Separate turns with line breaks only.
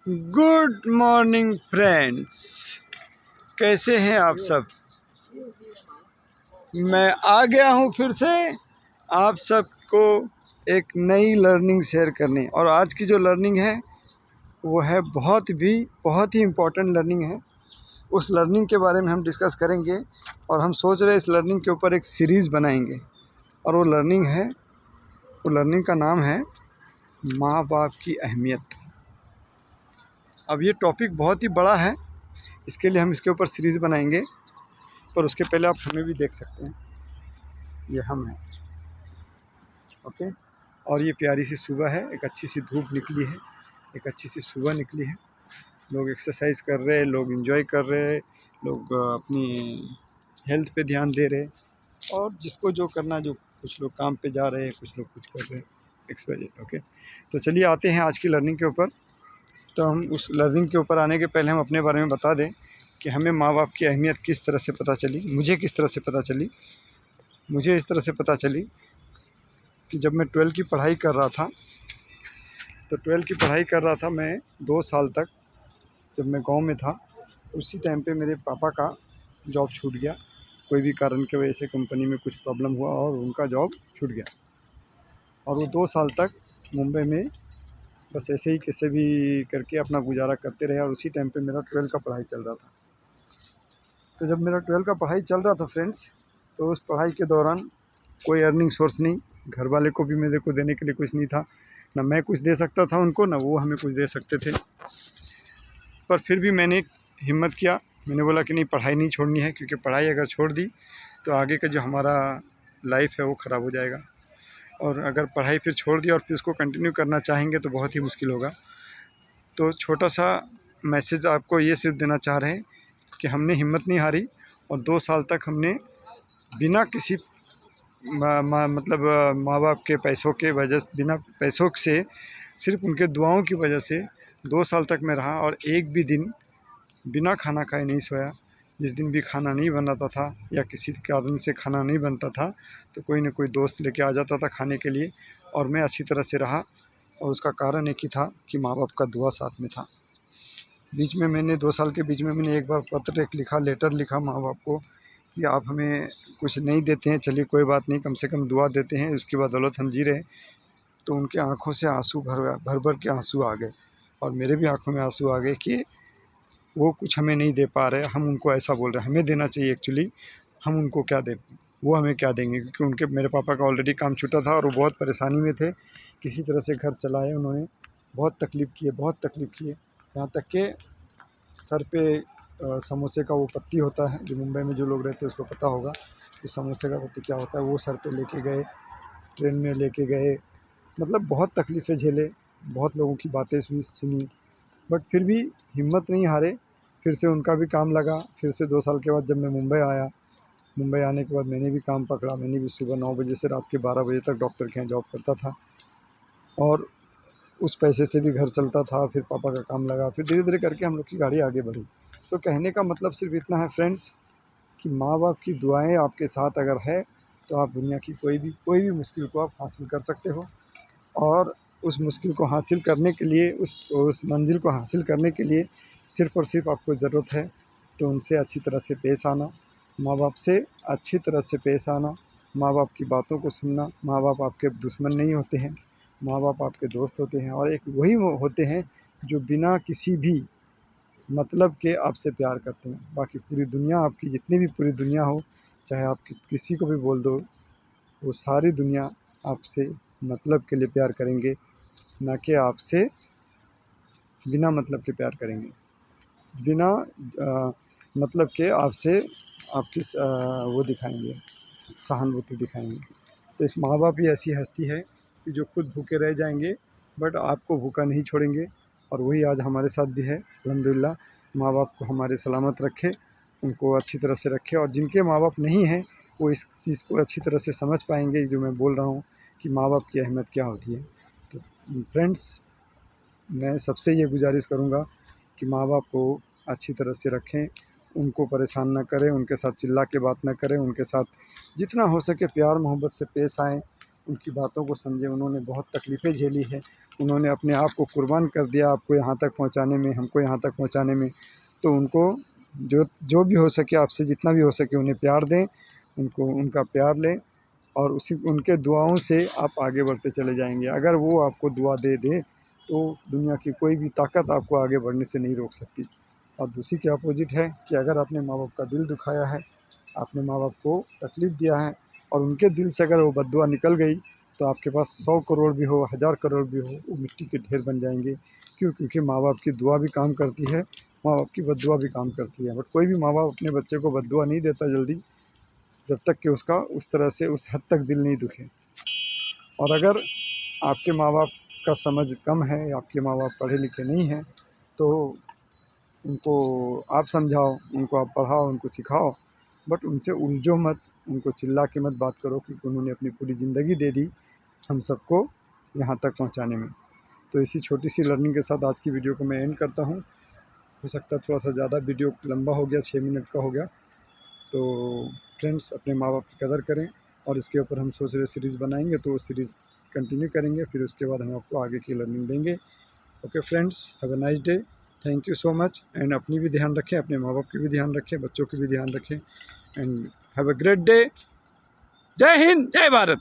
Good morning friends, कैसे हैं आप सब। मैं आ गया हूं फिर से आप सबको एक नई लर्निंग शेयर करने। और आज की जो लर्निंग है वो है बहुत ही इम्पोर्टेंट लर्निंग है। उस लर्निंग के बारे में हम डिस्कस करेंगे और हम सोच रहे हैं इस लर्निंग के ऊपर एक सीरीज़ बनाएंगे। और वो लर्निंग का नाम है माँ बाप की अहमियत। अब ये टॉपिक बहुत ही बड़ा है, इसके लिए हम इसके ऊपर सीरीज़ बनाएंगे, पर उसके पहले आप हमें भी देख सकते हैं। ये हम हैं, ओके। और ये प्यारी सी सुबह है, एक अच्छी सी धूप निकली है, एक अच्छी सी सुबह निकली है। लोग एक्सरसाइज कर रहे हैं, लोग एंजॉय कर रहे हैं, लोग अपनी हेल्थ पे ध्यान दे रहे हैं। और जिसको जो करना, जो कुछ लोग काम पे जा रहे हैं, कुछ लोग कुछ कर रहे हैं, एक्सपेक्टेड, ओके। तो चलिए आते हैं आज की लर्निंग के ऊपर। तो हम उस लर्निंग के ऊपर आने के पहले हम अपने बारे में बता दें कि हमें माँ बाप की अहमियत किस तरह से पता चली। मुझे किस तरह से पता चली? मुझे इस तरह से पता चली कि जब मैं 12वीं की पढ़ाई कर रहा था, तो 12वीं की पढ़ाई कर रहा था मैं 2 साल तक, जब मैं गांव में था। उसी टाइम पे मेरे पापा का जॉब छूट गया, कोई भी कारण की वजह से कंपनी में कुछ प्रॉब्लम हुआ और उनका जॉब छूट गया। और वो 2 साल तक मुंबई में बस ऐसे ही कैसे भी करके अपना गुजारा करते रहे। और उसी टाइम पे मेरा 12 का पढ़ाई चल रहा था। तो जब मेरा 12 का पढ़ाई चल रहा था फ्रेंड्स, तो उस पढ़ाई के दौरान कोई अर्निंग सोर्स नहीं, घर वाले को भी मेरे को देने के लिए कुछ नहीं था। ना मैं कुछ दे सकता था उनको, ना वो हमें कुछ दे सकते थे। पर फिर भी मैंने हिम्मत किया, मैंने बोला कि नहीं, पढ़ाई नहीं छोड़नी है, क्योंकि पढ़ाई अगर छोड़ दी तो आगे का जो हमारा लाइफ है वो ख़राब हो जाएगा। और अगर पढ़ाई फिर छोड़ दिया और फिर उसको कंटिन्यू करना चाहेंगे तो बहुत ही मुश्किल होगा। तो छोटा सा मैसेज आपको ये सिर्फ देना चाह रहे हैं कि हमने हिम्मत नहीं हारी। और 2 साल तक हमने बिना किसी मतलब माँ बाप के पैसों के वजह से, बिना पैसों से, सिर्फ उनके दुआओं की वजह से 2 साल तक मैं रहा। और एक भी दिन बिना खाना खाए नहीं सोया। जिस दिन भी खाना नहीं बनाता था या किसी कारण से खाना नहीं बनता था, तो कोई ना कोई दोस्त लेके आ जाता था खाने के लिए, और मैं अच्छी तरह से रहा। और उसका कारण एक ही था कि माँ बाप का दुआ साथ में था। बीच में मैंने 2 साल के बीच में मैंने एक बार पत्र एक लिखा, लेटर लिखा माँ बाप को कि आप हमें कुछ नहीं देते हैं, चलिए कोई बात नहीं, कम से कम दुआ देते हैं, उसकी बदौलत हम जी रहे हैं। तो उनके आँखों से आंसू भर भर के आंसू आ गए, और मेरे भी आँखों में आंसू आ गए कि वो कुछ हमें नहीं दे पा रहे, हम उनको ऐसा बोल रहे हैं। हमें देना चाहिए एक्चुअली, हम उनको क्या दें, वो हमें क्या देंगे, क्योंकि उनके, मेरे पापा का ऑलरेडी काम छूटा था और वो बहुत परेशानी में थे। किसी तरह से घर चलाए उन्होंने, बहुत तकलीफ़ किए, बहुत तकलीफ़ किए। यहाँ तक कि सर पे समोसे का वो पत्ती होता है, जो मुंबई में जो लोग रहते हैं उसको पता होगा कि समोसे का पत्ती क्या होता है, वो सर पे लेके गए, ट्रेन में लेके गए। मतलब बहुत तकलीफ़ें झेले, बहुत लोगों की बातें सुनी, बट फिर भी हिम्मत नहीं हारे। फिर से उनका भी काम लगा। फिर से 2 साल के बाद जब मैं मुंबई आया, मुंबई आने के बाद मैंने भी काम पकड़ा। मैंने भी सुबह 9 बजे से रात के 12 बजे तक डॉक्टर के यहाँ जॉब करता था, और उस पैसे से भी घर चलता था। फिर पापा का काम लगा, फिर धीरे धीरे करके हम लोग की गाड़ी आगे बढ़ी। तो कहने का मतलब सिर्फ इतना है फ्रेंड्स, कि माँ बाप की दुआएं आपके साथ अगर है, तो आप दुनिया की कोई भी मुश्किल को आप हासिल कर सकते हो। और उस मुश्किल को हासिल करने के लिए, उस मंजिल को हासिल करने के लिए सिर्फ़ और सिर्फ आपको ज़रूरत है तो उनसे अच्छी तरह से पेश आना, माँ बाप से अच्छी तरह से पेश आना, माँ बाप की बातों को सुनना। माँ बाप आपके दुश्मन नहीं होते हैं, माँ बाप आपके दोस्त होते हैं। और एक वही वो होते हैं जो बिना किसी भी मतलब के आपसे प्यार करते हैं। बाकी पूरी दुनिया आपकी, जितनी भी पूरी दुनिया हो, चाहे आप किसी को भी बोल दो, वो सारी दुनिया आपसे मतलब के लिए प्यार करेंगे, ना कि आपसे बिना मतलब के प्यार करेंगे। बिना मतलब के आपसे आपकी वो दिखाएंगे, सहानुभूति दिखाएंगे। तो इस माँ बाप ही ऐसी हस्ती है कि जो खुद भूखे रह जाएंगे, बट आपको भूखा नहीं छोड़ेंगे। और वही आज हमारे साथ भी है, अल्हम्दुलिल्लाह। माँ बाप को हमारे सलामत रखे, उनको अच्छी तरह से रखे। और जिनके माँ बाप नहीं हैं, वो इस चीज़ को अच्छी तरह से समझ पाएंगे जो मैं बोल रहा हूँ, कि माँ बाप की अहमियत क्या होती है। तो फ्रेंड्स, मैं सबसे ये गुजारिश करूँगा कि माँ बाप को अच्छी तरह से रखें, उनको परेशान ना करें, उनके साथ चिल्ला के बात ना करें, उनके साथ जितना हो सके प्यार मोहब्बत से पेश आएँ, उनकी बातों को समझें। उन्होंने बहुत तकलीफ़ें झेली है, उन्होंने अपने आप को कुर्बान कर दिया आपको यहाँ तक पहुँचाने में, हमको यहाँ तक पहुँचाने में। तो उनको जो भी हो सके, आपसे जितना भी हो सके उन्हें प्यार दें, उनको उनका प्यार लें और उसी उनके दुआओं से आप आगे बढ़ते चले जाएंगे। अगर वो आपको दुआ दे दें तो दुनिया की कोई भी ताकत आपको आगे बढ़ने से नहीं रोक सकती। और दूसरी के अपोजिट है कि अगर आपने माँ बाप का दिल दुखाया है, आपने माँ बाप को तकलीफ़ दिया है और उनके दिल से अगर वो बद्दुआ निकल गई तो आपके पास 100 करोड़ भी हो, 1000 करोड़ भी हो, वो मिट्टी के ढेर बन जाएंगे। क्यों? क्योंकि माँ बाप की दुआ भी काम करती है, माँ बाप की बद्दुआ भी काम करती है। बट कोई भी माँ बाप अपने बच्चे को बद्दुआ नहीं देता जल्दी, जब तक कि उसका उस तरह से उस हद तक दिल नहीं दुखे। और अगर आपके माँ बाप का समझ कम है, आपके माँ बाप पढ़े लिखे नहीं हैं, तो उनको आप समझाओ, उनको आप पढ़ाओ, उनको सिखाओ, बट उनसे उलझो मत, उनको चिल्ला के मत बात करो क्योंकि उन्होंने अपनी पूरी ज़िंदगी दे दी हम सबको यहाँ तक पहुँचाने में। तो इसी छोटी सी लर्निंग के साथ आज की वीडियो को मैं एंड करता हूँ। हो सकता है थोड़ा सा ज़्यादा वीडियो लंबा हो गया, 6 मिनट का हो गया। तो फ्रेंड्स, अपने माँ बाप की कदर करें और इसके ऊपर हम सोच रहे सीरीज़ बनाएंगे, तो वो सीरीज़ कंटिन्यू करेंगे, फिर उसके बाद हम आपको आगे की लर्निंग देंगे। Okay friends, have a nice day, thank you so much. And अपनी भी ध्यान रखें, अपने माँ बाप की भी ध्यान रखें, बच्चों की भी ध्यान रखें। And have a great day. जय हिंद, जय भारत।